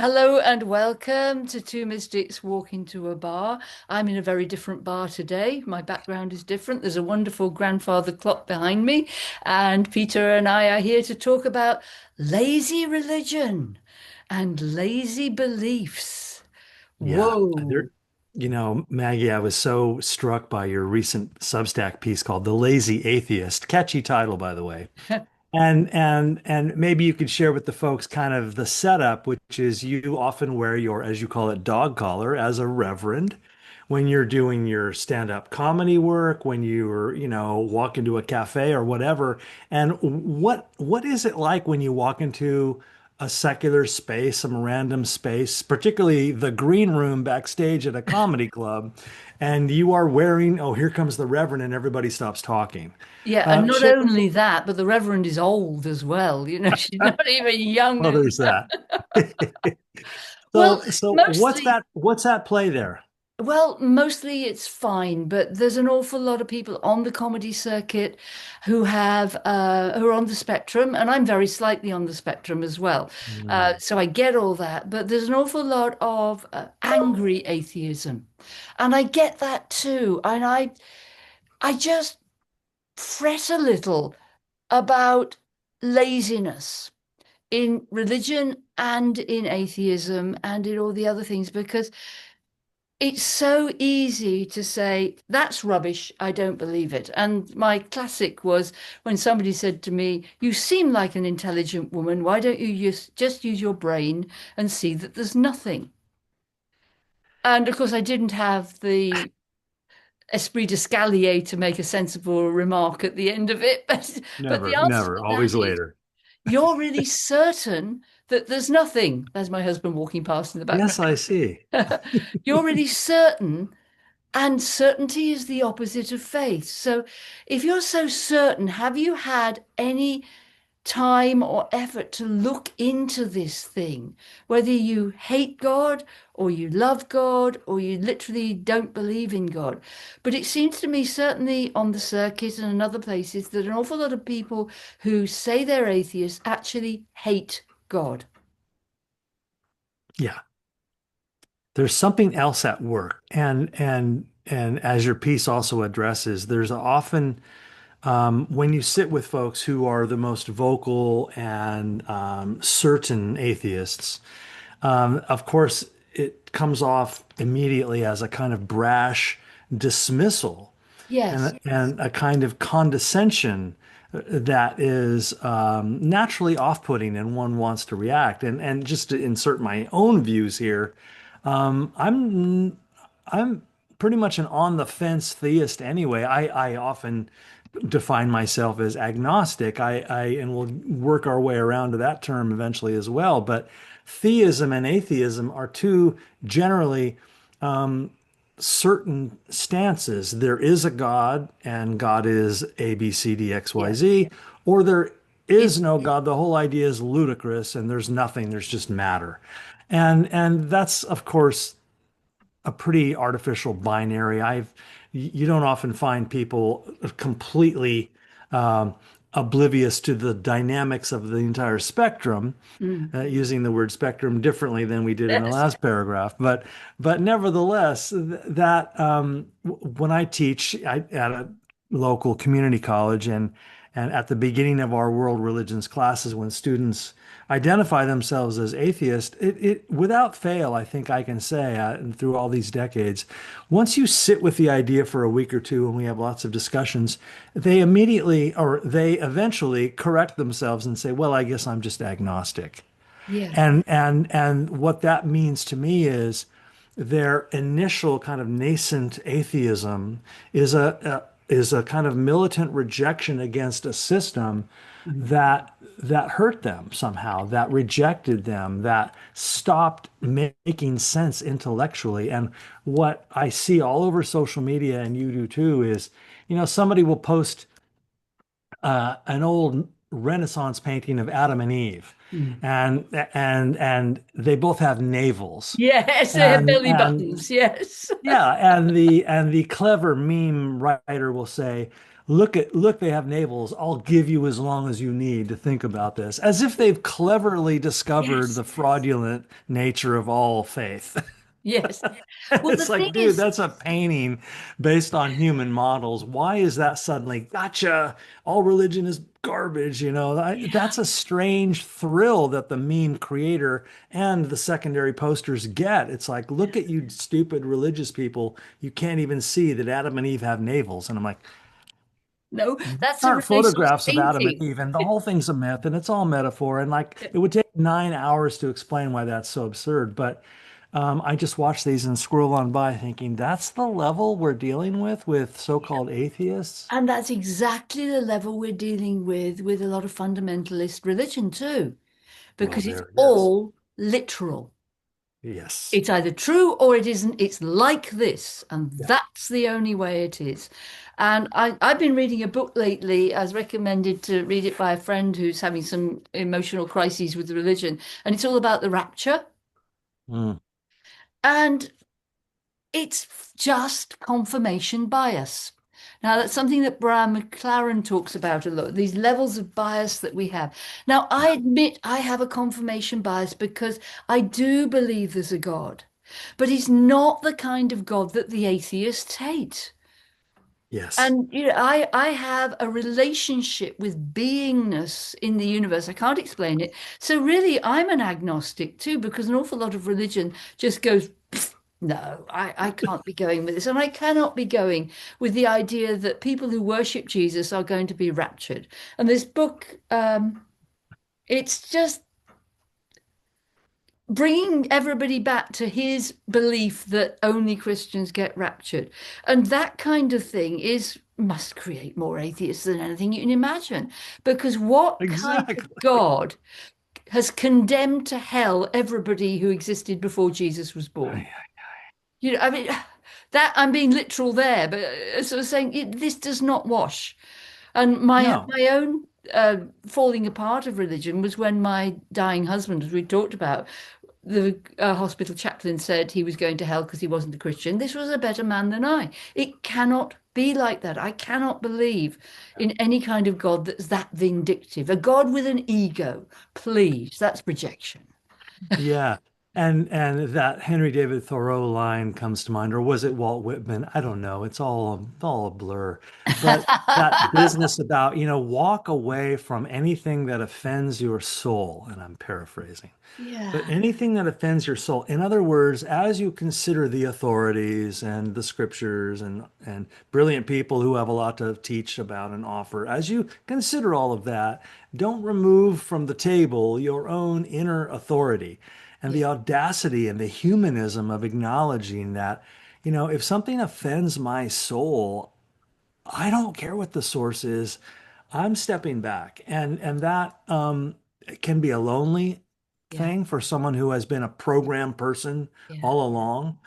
Hello and welcome to Two Mystics Walk into a Bar. I'm in a very different bar today. My background is different. There's a wonderful grandfather clock behind me, and Peter and I are here to talk about lazy religion and lazy beliefs. Yeah, Whoa. Maggie, I was so struck by your recent Substack piece called "The Lazy Atheist." Catchy title, by the way. And maybe you could share with the folks kind of the setup, which is you often wear your, as you call it, dog collar as a reverend when you're doing your stand-up comedy work, when you're, walk into a cafe or whatever. And what is it like when you walk into a secular space, some random space, particularly the green room backstage at a comedy club, and you are wearing, oh, here comes the reverend, and everybody stops talking. Yeah, and not Share. only that, but the Reverend is old as well. She's not even young. Well, there's that. Well, So what's mostly. that play there? Well, mostly it's fine, but there's an awful lot of people on the comedy circuit who are on the spectrum, and I'm very slightly on the spectrum as well. Hmm. So I get all that, but there's an awful lot of angry atheism, and I get that too. And I just fret a little about laziness in religion and in atheism and in all the other things because it's so easy to say, that's rubbish, I don't believe it. And my classic was when somebody said to me, you seem like an intelligent woman, why don't you just use your brain and see that there's nothing? And of course, I didn't have the esprit d'escalier to make a sensible remark at the end of it. But the Never, answer never, to that always is, later. you're really certain that there's nothing. There's my husband walking past in the background. Yes, I see. You're really certain. And certainty is the opposite of faith. So if you're so certain, have you had any time or effort to look into this thing? Whether you hate God or you love God or you literally don't believe in God. But it seems to me, certainly on the circuit and in other places, that an awful lot of people who say they're atheists actually hate God. Yeah, there's something else at work, and as your piece also addresses, there's often when you sit with folks who are the most vocal and certain atheists, of course, it comes off immediately as a kind of brash dismissal Yes. and a kind of condescension that is naturally off-putting and one wants to react. And just to insert my own views here, I'm pretty much an on the fence theist anyway. I often define myself as agnostic. And we'll work our way around to that term eventually as well. But theism and atheism are two generally certain stances. There is a God, and God is A, B, C, D, X, Y, Yeah. Z, or there It, is no God. The whole idea is ludicrous, and there's nothing. There's just matter, and that's of course a pretty artificial binary. You don't often find people completely oblivious to the dynamics of the entire spectrum, mm, using the word spectrum differently than we did in the yes. last paragraph. But nevertheless, that when I teach at a local community college and at the beginning of our world religions classes, when students identify themselves as atheist, it without fail, I think I can say, and through all these decades, once you sit with the idea for a week or two, and we have lots of discussions, they immediately or they eventually correct themselves and say, "Well, I guess I'm just agnostic." Yeah. And what that means to me is their initial kind of nascent atheism is a kind of militant rejection against a system Mm. that hurt them somehow, that rejected them, that stopped making sense intellectually. And what I see all over social media, and you do too, is, somebody will post an old Renaissance painting of Adam and Eve, Mm. and they both have navels, Yes, they have and belly and buttons. Yes. yeah, and the clever meme writer will say, look, they have navels. I'll give you as long as you need to think about this, as if they've cleverly discovered Yes. the fraudulent nature of all faith. Yes. Well, the It's thing like, dude, is, that's a painting based on human models. Why is that suddenly, gotcha, all religion is garbage? yeah, That's a strange thrill that the meme creator and the secondary posters get. It's like, yeah. look at you stupid religious people. You can't even see that Adam and Eve have navels. And I'm like, No, that's a aren't Renaissance photographs of Adam and painting. Eve, and the whole thing's a myth and it's all metaphor. And like it would take 9 hours to explain why that's so absurd. But I just watch these and scroll on by thinking that's the level we're dealing with so-called atheists. And that's exactly the level we're dealing with a lot of fundamentalist religion too, Well, because it's there it is. all literal. Yes. It's either true or it isn't. It's like this, and Yeah. that's the only way it is. And I've been reading a book lately. I was recommended to read it by a friend who's having some emotional crises with religion, and it's all about the rapture. Mm. And it's just confirmation bias. Now, that's something that Brian McLaren talks about a lot, these levels of bias that we have. Now, I Yeah. admit I have a confirmation bias because I do believe there's a God, but he's not the kind of God that the atheists hate. Yes. And I have a relationship with beingness in the universe. I can't explain it. So really, I'm an agnostic too, because an awful lot of religion just goes, "Pfft, no, I can't be going with this. And I cannot be going with the idea that people who worship Jesus are going to be raptured. And this book, it's just bringing everybody back to his belief that only Christians get raptured. And that kind of thing is must create more atheists than anything you can imagine. Because what kind of Exactly. God has condemned to hell everybody who existed before Jesus was born? I mean, that I'm being literal there, but sort of saying this does not wash. And my No. my own falling apart of religion was when my dying husband, as we talked about, the hospital chaplain said he was going to hell because he wasn't a Christian. This was a better man than I. It cannot be like that. I cannot believe in any kind of God that's that vindictive. A God with an ego, please. That's projection. Yeah. And that Henry David Thoreau line comes to mind, or was it Walt Whitman? I don't know. It's all a blur. But that business about, walk away from anything that offends your soul, and I'm paraphrasing. But Yeah. anything that offends your soul. In other words, as you consider the authorities and the scriptures and brilliant people who have a lot to teach about and offer, as you consider all of that, don't remove from the table your own inner authority and Yeah. the audacity and the humanism of acknowledging that, if something offends my soul, I don't care what the source is. I'm stepping back. And that can be a lonely Yeah. thing for someone who has been a program person Yeah. all along,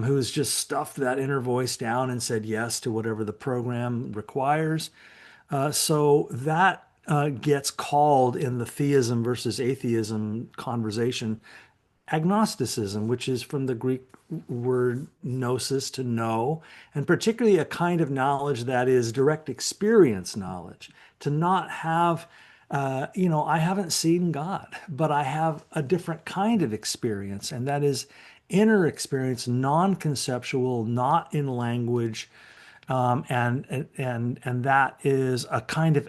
who's just stuffed that inner voice down and said yes to whatever the program requires. So that gets called in the theism versus atheism conversation agnosticism, which is from the Greek word gnosis, to know, and particularly a kind of knowledge that is direct experience knowledge, to not have, I haven't seen God, but I have a different kind of experience, and that is inner experience, non-conceptual, not in language, and that is a kind of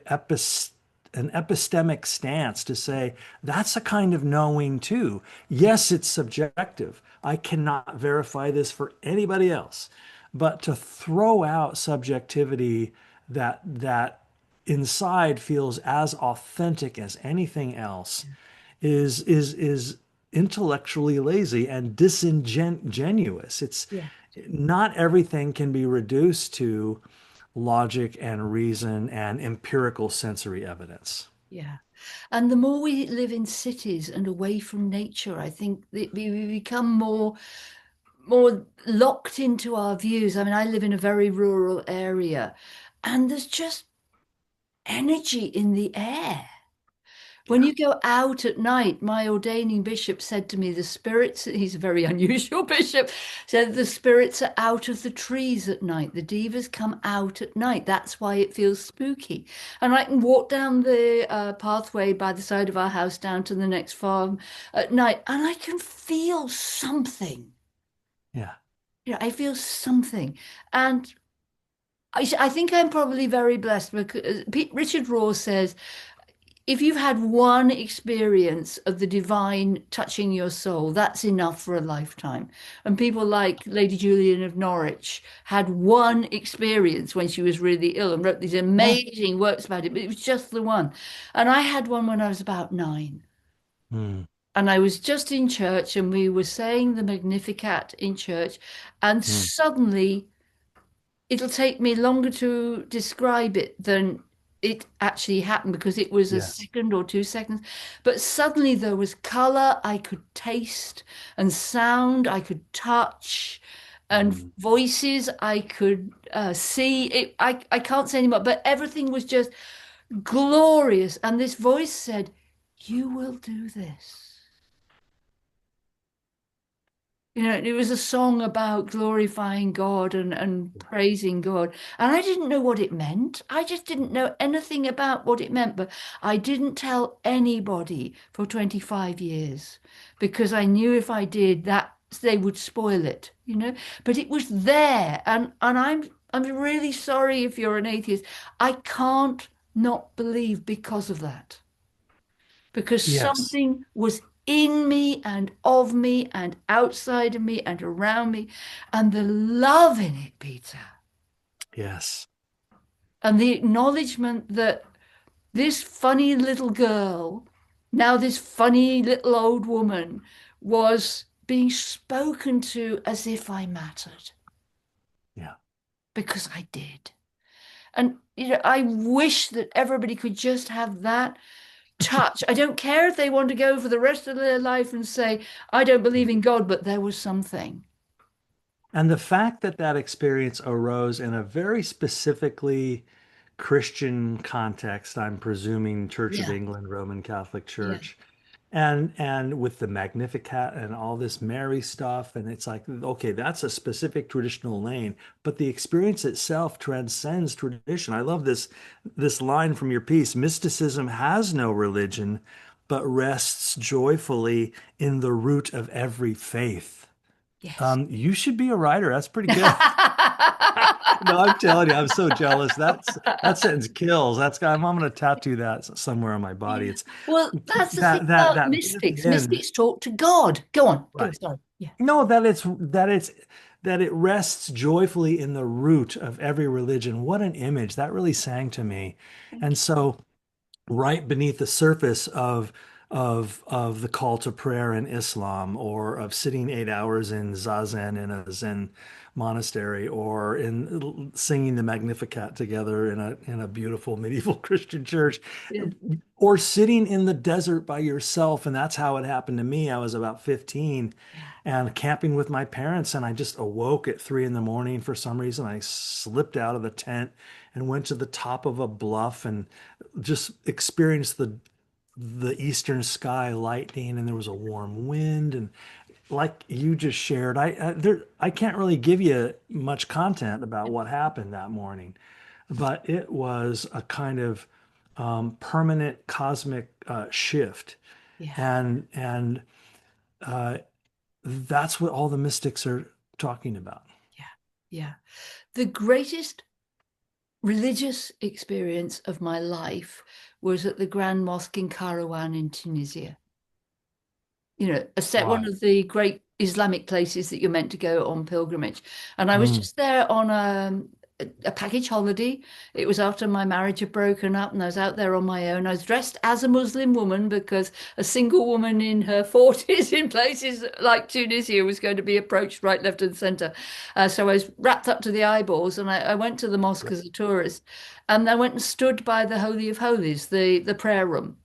an epistemic stance to say that's a kind of knowing too. Yes, it's subjective. I cannot verify this for anybody else, but to throw out subjectivity that inside feels as authentic as anything else is intellectually lazy and disingenuous. It's Yeah. not everything can be reduced to logic and reason and empirical sensory evidence. Yeah. And the more we live in cities and away from nature, I think that we become more locked into our views. I mean, I live in a very rural area, and there's just energy in the air. When you go out at night, my ordaining bishop said to me, the spirits, he's a very unusual bishop, said the spirits are out of the trees at night. The divas come out at night. That's why it feels spooky. And I can walk down the pathway by the side of our house down to the next farm at night, and I can feel something. Yeah. I feel something. And I think I'm probably very blessed because Richard Rohr says, if you've had one experience of the divine touching your soul, that's enough for a lifetime. And people like Lady Julian of Norwich had one experience when she was really ill and wrote these amazing works about it, but it was just the one. And I had one when I was about 9. Mm, And I was just in church and we were saying the Magnificat in church, and mm. suddenly it'll take me longer to describe it than it actually happened because it was a Yes. second or 2 seconds. But suddenly there was color I could taste and sound I could touch and Mm. voices I could see. I can't say anymore, but everything was just glorious. And this voice said, "You will do this." It was a song about glorifying God and praising God. And I didn't know what it meant. I just didn't know anything about what it meant. But I didn't tell anybody for 25 years because I knew if I did, that they would spoil it. But it was there. And I'm really sorry if you're an atheist. I can't not believe because of that, because Yes. something was in me and of me and outside of me and around me, and the love in it, Peter, Yes. and the acknowledgement that this funny little girl, now this funny little old woman, was being spoken to as if I mattered, Yeah. because I did. And I wish that everybody could just have that touch. I don't care if they want to go for the rest of their life and say, I don't believe in God, but there was something. And the fact that that experience arose in a very specifically Christian context, I'm presuming Church of Yeah, England, Roman Catholic yeah, Church, and with the Magnificat and all this Mary stuff, and it's like, okay, that's a specific traditional lane, but the experience itself transcends tradition. I love this line from your piece: mysticism has no religion, but rests joyfully in the root of every faith. yes. You should be a writer. That's pretty good. No, I'm telling you, I'm so jealous. That sentence kills. I'm gonna tattoo that somewhere on my body. Yeah. It's Well, that's the thing that about bit at the mystics. end, Mystics talk to God. Go on, go on. right? Sorry. Yeah. No, that it rests joyfully in the root of every religion. What an image. That really sang to me. Thank And so right beneath the surface of the call to prayer in Islam, or of sitting 8 hours in zazen in a Zen monastery, or in singing the Magnificat together in a beautiful medieval Christian church, you. or sitting in the desert by yourself. And that's how it happened to me. I was about 15 Yeah. and camping with my parents, and I just awoke at 3 in the morning for some reason. I slipped out of the tent and went to the top of a bluff and just experienced the eastern sky lightning, and there was a warm wind, and like you just shared, I can't really give you much content about what happened that morning, but it was a kind of permanent cosmic shift, Yeah. and uh, that's what all the mystics are talking about. Yeah. Yeah. The greatest religious experience of my life was at the Grand Mosque in Kairouan in Tunisia. A set one Why? of the great Islamic places that you're meant to go on pilgrimage. And I was Mm, just there on a package holiday. It was after my marriage had broken up, and I was out there on my own. I was dressed as a Muslim woman because a single woman in her 40s in places like Tunisia was going to be approached right, left, and center. So I was wrapped up to the eyeballs, and I went to the mosque as a tourist, and I went and stood by the Holy of Holies, the prayer room,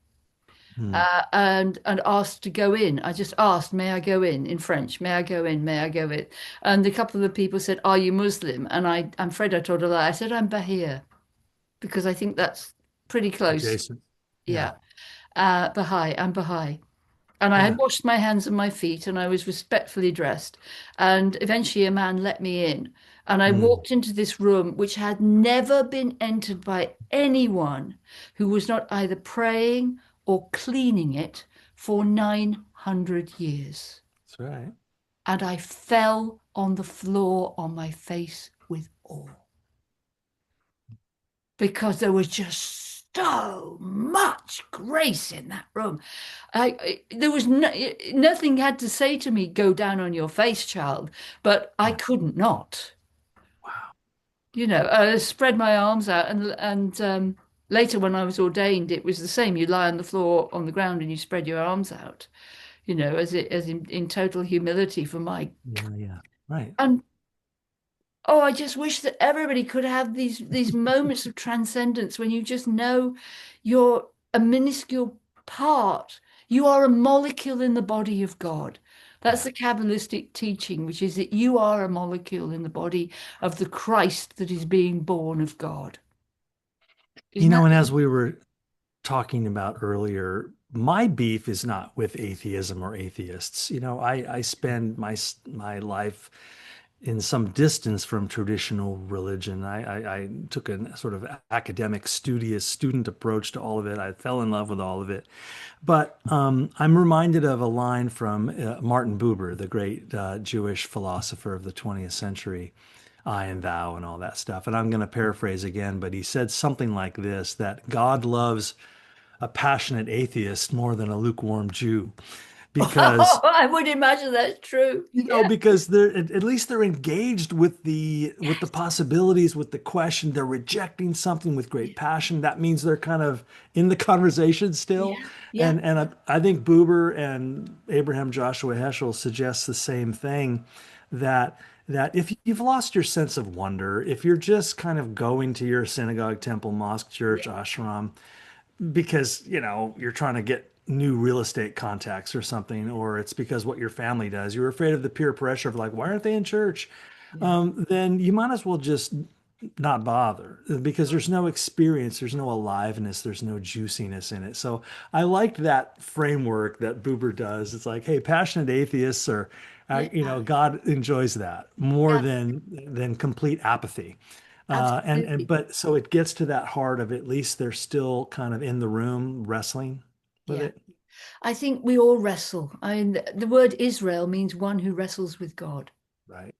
mm. and asked to go in. I just asked, "May I go in French? May I go in? May I go in?" And a couple of the people said, "Are you Muslim?" And I'm afraid I told a lie. I said, "I'm Bahir," because I think that's pretty close. Jason. Yeah. Yeah. Baha'i. I'm Baha'i. And I had Yeah. washed my hands and my feet, and I was respectfully dressed. And eventually, a man let me in. And I Mm. walked into this room, which had never been entered by anyone who was not either praying or cleaning it for 900 years. That's right. And I fell on the floor on my face with awe because there was just so much grace in that room. There was nothing had to say to me, go down on your face, child, but I Yeah. couldn't not. Wow. I spread my arms out, and later when I was ordained, it was the same. You lie on the floor on the ground and you spread your arms out, as in total humility for my. Yeah. Yeah. Right. And oh, I just wish that everybody could have these moments of transcendence when you just know you're a minuscule part. You are a molecule in the body of God. That's Yeah. the Kabbalistic teaching, which is that you are a molecule in the body of the Christ that is being born of God. Isn't that? And as we were talking about earlier, my beef is not with atheism or atheists. I spend my life in some distance from traditional religion. I took a sort of academic, studious student approach to all of it. I fell in love with all of it. But I'm reminded of a line from Martin Buber, the great Jewish philosopher of the 20th century, I and thou and all that stuff. And I'm going to paraphrase again, but he said something like this, that God loves a passionate atheist more than a lukewarm Jew because I would imagine that's true. Yeah. because they're at least they're engaged with the Yes. possibilities, with the question. They're rejecting something with Yeah. great passion. That means they're kind of in the conversation still. Yeah. Yeah. And I think Buber and Abraham Joshua Heschel suggests the same thing, that if you've lost your sense of wonder, if you're just kind of going to your synagogue, temple, mosque, church, Yeah. ashram, because you're trying to get new real estate contacts or something, or it's because what your family does, you're afraid of the peer pressure of like, why aren't they in church? Yeah. Then you might as well just not bother, because there's no experience, there's no aliveness, there's no juiciness in it. So I liked that framework that Buber does. It's like, hey, passionate atheists are, Yeah. God enjoys that more Yeah. than complete apathy. And Absolutely. but so it gets to that heart of, at least they're still kind of in the room wrestling with Yeah. it. I think we all wrestle. I mean, the word Israel means one who wrestles with God, Right.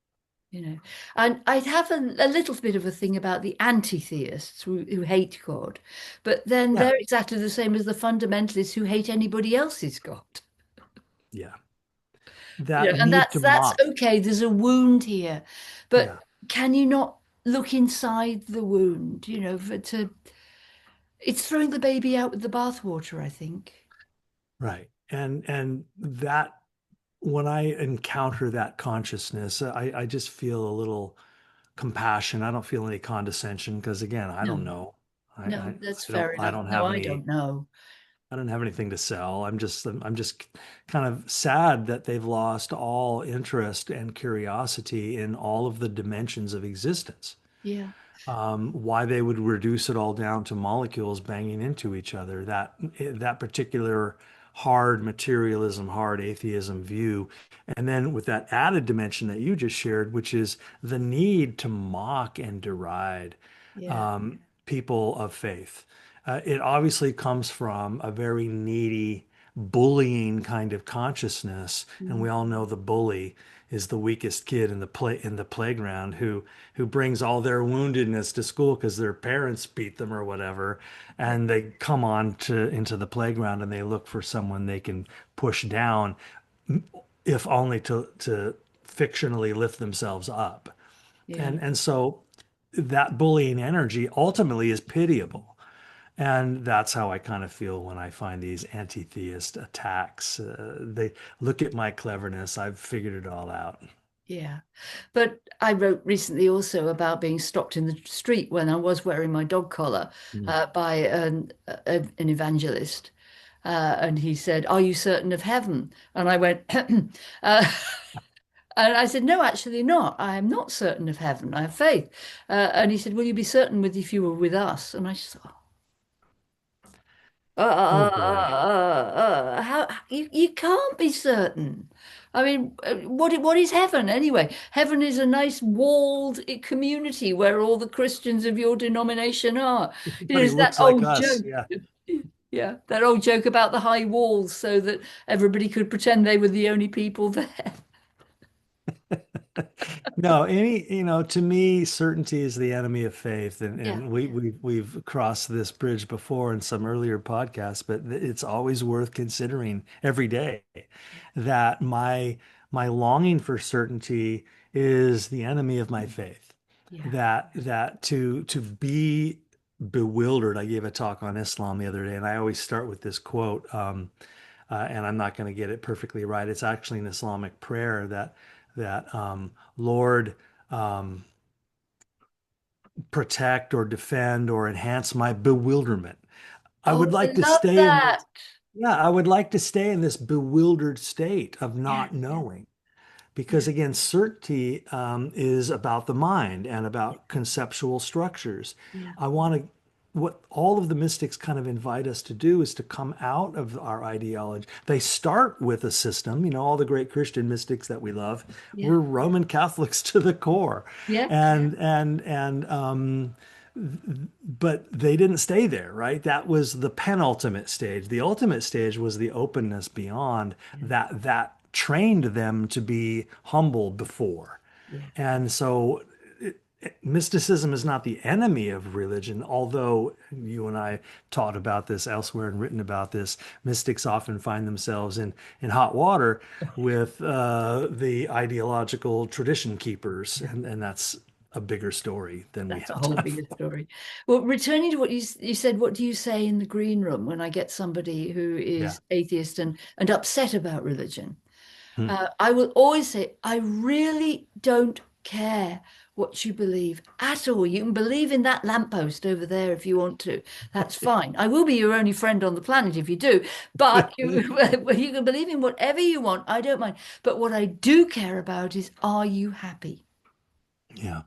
you know. And I'd have a little bit of a thing about the anti-theists who hate God, but then Yeah. they're exactly the same as the fundamentalists who hate anybody else's God. Yeah. Yeah, That and need to that's mock. okay. There's a wound here, but Yeah. can you not look inside the wound? It's throwing the baby out with the bathwater, I think. Right. And that, when I encounter that consciousness, I just feel a little compassion. I don't feel any condescension because, again, I don't No, know. I, no, I, that's I don't fair I enough. don't No, have I any don't know. I don't have anything to sell. I'm just kind of sad that they've lost all interest and curiosity in all of the dimensions of existence. Yeah, Why they would reduce it all down to molecules banging into each other. That particular hard materialism, hard atheism view, and then with that added dimension that you just shared, which is the need to mock and deride yeah, people of faith. It obviously comes from a very needy, bullying kind of consciousness, and we mm, all know the bully is the weakest kid in the playground, who brings all their woundedness to school because their parents beat them or whatever, yeah, and they come on to into the playground and they look for someone they can push down, if only to fictionally lift themselves up. yeah, And so that bullying energy ultimately is pitiable. And that's how I kind of feel when I find these anti-theist attacks. They look at my cleverness. I've figured it all out. yeah. But I wrote recently also about being stopped in the street when I was wearing my dog collar Mm. by an evangelist. And he said, "Are you certain of heaven?" And I went, and I said, "No, actually not. I am not certain of heaven. I have faith." And he said, "Will you be certain with if you were with us?" And I just thought, Oh boy. How you can't be certain. I mean, what is heaven anyway? Heaven is a nice walled community where all the Christians of your denomination are. It Everybody is that looks like old us. joke. Yeah. Yeah, that old joke about the high walls so that everybody could pretend they were the only people there. No, to me, certainty is the enemy of faith, and Yeah, we've crossed this bridge before in some earlier podcasts, but it's always worth considering every day that my longing for certainty is the enemy of my faith. yeah. That to be bewildered. I gave a talk on Islam the other day, and I always start with this quote. And I'm not going to get it perfectly right. It's actually an Islamic prayer that Lord, um, protect or defend or enhance my bewilderment. I Oh, would I like to love stay in that. this, yeah, I would like to stay in this bewildered state of Yeah, not knowing. Because yeah, again, certainty is about the mind and about conceptual structures. yeah, I want to, what all of the mystics kind of invite us to do is to come out of our ideology. They start with a system, all the great Christian mystics that we love yeah, were Roman Catholics to the core. yeah. And but they didn't stay there, right? That was the penultimate stage. The ultimate stage was the openness beyond Yeah, that trained them to be humble before. yeah. And so mysticism is not the enemy of religion, although you and I taught about this elsewhere and written about this. Mystics often find themselves in hot water with the ideological tradition keepers, and that's a bigger story than we That's a have whole time bigger for. story. Well, returning to what you said, what do you say in the green room when I get somebody who Yeah. is atheist and upset about religion? Hmm. I will always say, I really don't care what you believe at all. You can believe in that lamppost over there if you want to. That's fine. I will be your only friend on the planet if you do. But you can believe in whatever you want. I don't mind. But what I do care about is, are you happy? Yeah.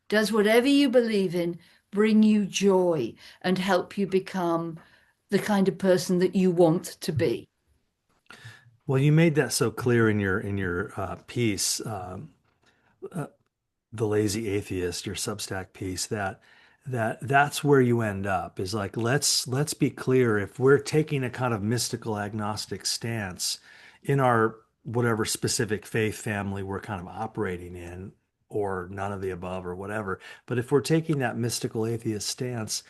Does whatever you believe in bring you joy and help you become the kind of person that you want to be? Well, you made that so clear in your piece. The Lazy Atheist, your Substack piece, that's where you end up is like let's be clear if we're taking a kind of mystical agnostic stance in our whatever specific faith family we're kind of operating in or none of the above or whatever, but if we're taking that mystical atheist stance,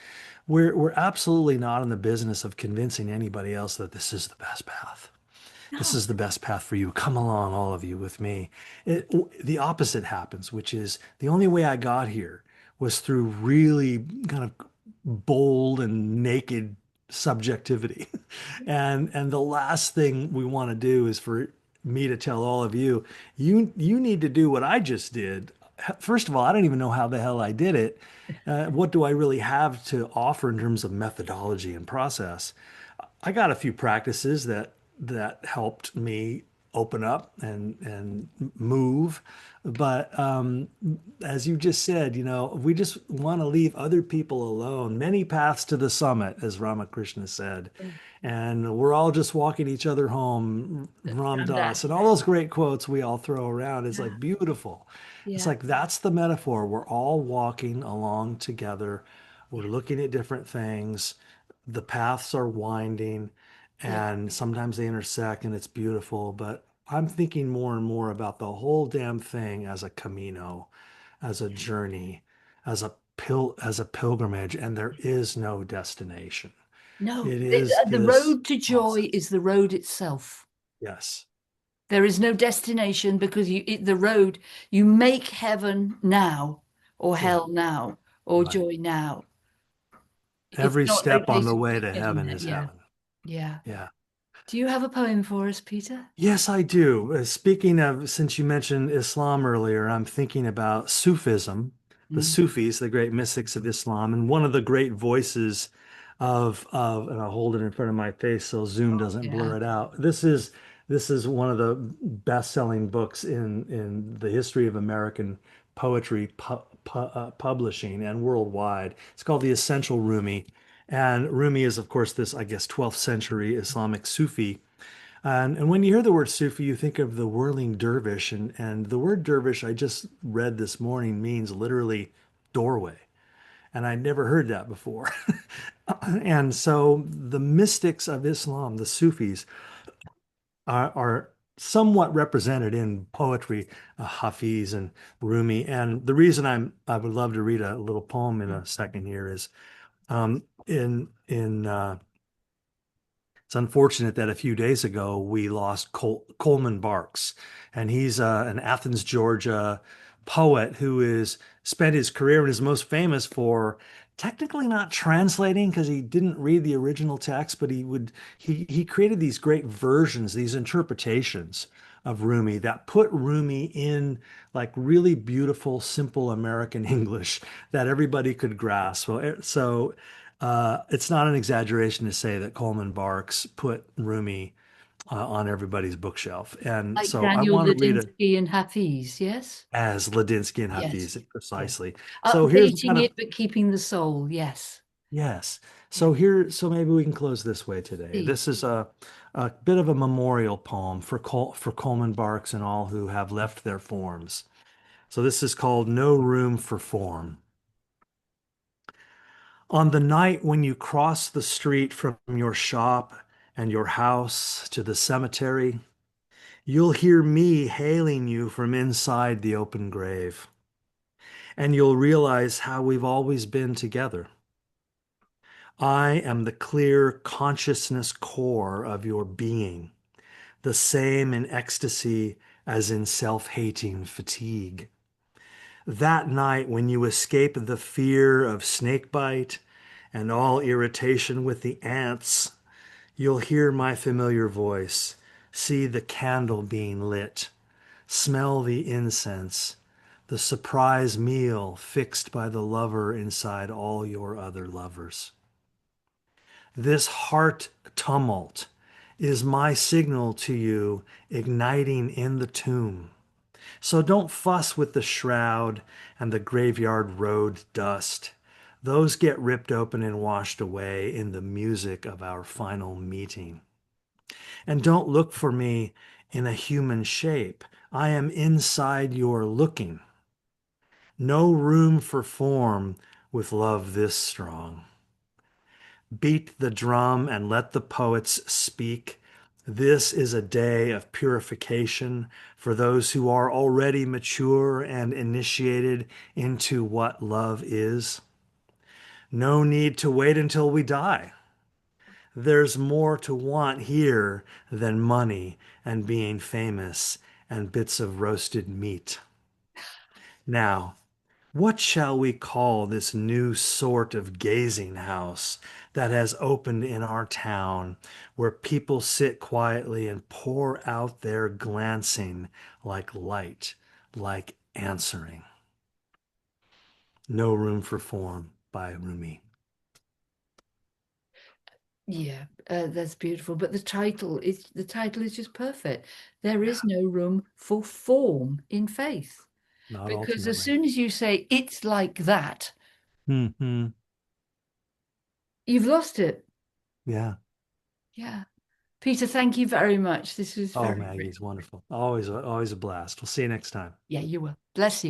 we're absolutely not in the business of convincing anybody else that this is the best path. This No, is the best path for you. Come along, all of you, with me. The opposite happens, which is the only way I got here was through really kind of bold and naked subjectivity. And the last thing we want to do is for me to tell all of you, you need to do what I just did. First of all, I don't even know how the hell I did it. What do I really have to offer in terms of methodology and process? I got a few practices that helped me open up and move. But as you just said, we just want to leave other people alone. Many paths to the summit, as Ramakrishna said. yeah, And we're all just walking each other home, Ram Ram Dass, Dass. and all those great quotes we all throw around is Yeah, like beautiful. It's yeah, like that's the metaphor. We're all walking along together. We're yeah, looking at different things. The paths are winding yeah. and sometimes they intersect and it's beautiful. But I'm thinking more and more about the whole damn thing as a Camino, as a journey, as a pilgrimage, and there is no destination. No, It is the this road to joy process. is the road itself. Yes. There is no destination because the road, you make heaven now or Yeah. hell now or Right. joy now. It's Every not a step on case the of way just to getting heaven there. is Yeah, heaven. yeah. Yeah. Do you have a poem for us, Peter? Yes, I do. Speaking of, since you mentioned Islam earlier, I'm thinking about Sufism, the Mm. Sufis, the great mystics of Islam, and one of the great voices and I'll hold it in front of my face so Zoom doesn't Yeah. blur it out. This is one of the best-selling books in the history of American poetry publishing and worldwide. It's called The Essential Rumi, And Rumi is, of course, this, I guess, 12th century Islamic Sufi. And when you hear the word Sufi, you think of the whirling dervish. And the word dervish, I just read this morning, means literally doorway. And I'd never heard that before. And so the mystics of Islam, the Sufis, are somewhat represented in poetry, Hafiz and Rumi. And the reason I would love to read a little poem in a second here is in it's unfortunate that a few days ago we lost Coleman Barks, and he's an Athens, Georgia poet who is spent his career and is most famous for technically not translating because he didn't read the original text, but he created these great versions, these interpretations of Rumi that put Rumi in like really beautiful, simple American English that everybody could grasp. It's not an exaggeration to say that Coleman Barks put Rumi on everybody's bookshelf. And Like so I Daniel want to read it Ladinsky and Hafiz, yes? as Ladinsky and Yes. Hafiz Yes. precisely. So here's kind Updating of, it, but keeping the soul, yes. yes. Yeah. So maybe we can close this way today. Please. This is a bit of a memorial poem for for Coleman Barks and all who have left their forms. So this is called No Room for Form. On the night when you cross the street from your shop and your house to the cemetery, you'll hear me hailing you from inside the open grave. And you'll realize how we've always been together. I am the clear consciousness core of your being, the same in ecstasy as in self-hating fatigue. That night when you escape the fear of snakebite and all irritation with the ants, you'll hear my familiar voice, see the candle being lit, smell the incense, the surprise meal fixed by the lover inside all your other lovers. This heart tumult is my signal to you igniting in the tomb. So don't fuss with the shroud and the graveyard road dust. Those get ripped open and washed away in the music of our final meeting. And don't look for me in a human shape. I am inside your looking. No room for form with love this strong. Beat the drum and let the poets speak. This is a day of purification for those who are already mature and initiated into what love is. No need to wait until we die. There's more to want here than money and being famous and bits of roasted meat. Now, what shall we call this new sort of gazing house that has opened in our town where people sit quietly and pour out their glancing like light, like answering? No Room for Form by Rumi. Yeah, that's beautiful. But the title is just perfect. There is no room for form in faith. Not Because as ultimately. soon as you say it's like that, Hmm. you've lost it. Yeah. Yeah. Peter, thank you very much. This was Oh, very rich. Maggie's wonderful. Always, always a blast. We'll see you next time. Yeah, you will. Bless you.